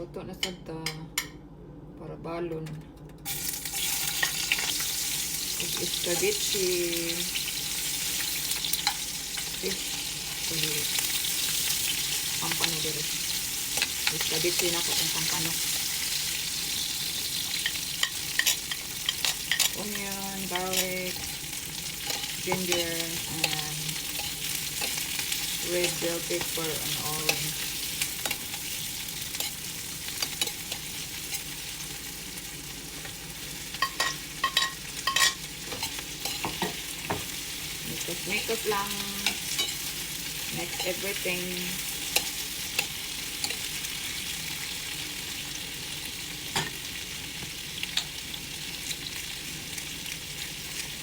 Luto na sad ta para balon. Escabeche. Fish. Pampano dire. Escabeche na ko ang pampano. Onion, garlic, ginger, and red bell pepper and orange. Mix lang. Mix everything.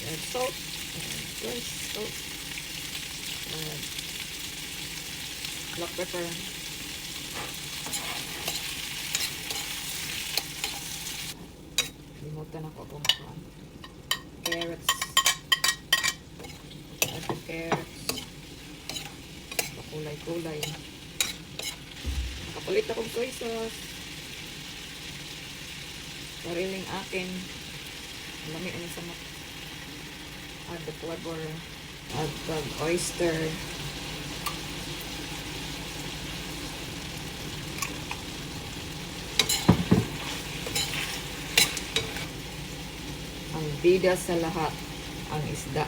Add salt. Add salt. Add black pepper. Limutan ako kung carrots. Add the carrots. Kulay-kulay. Nakapalit akong soy sauce. Sariling akin. Lami ano sa mat. Add the flavor. Add the oyster. Ang bida sa lahat, ang isda.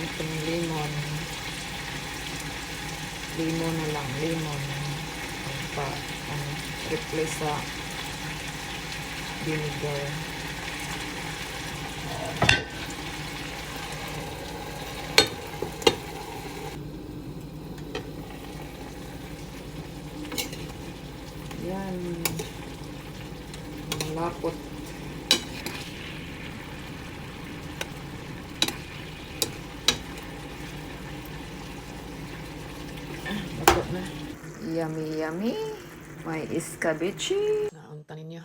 Itong lemon. Lemon na lang. Lemon. Replace sa vinegar. Yan. Malapot. Lapot na. Yummy, yummy. May escabeche. Naunta ninyo.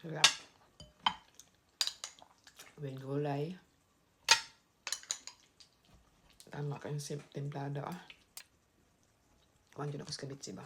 Sarap. With gulay. Tama kayong templado ah. Kuhan dyan ako escabeche ba?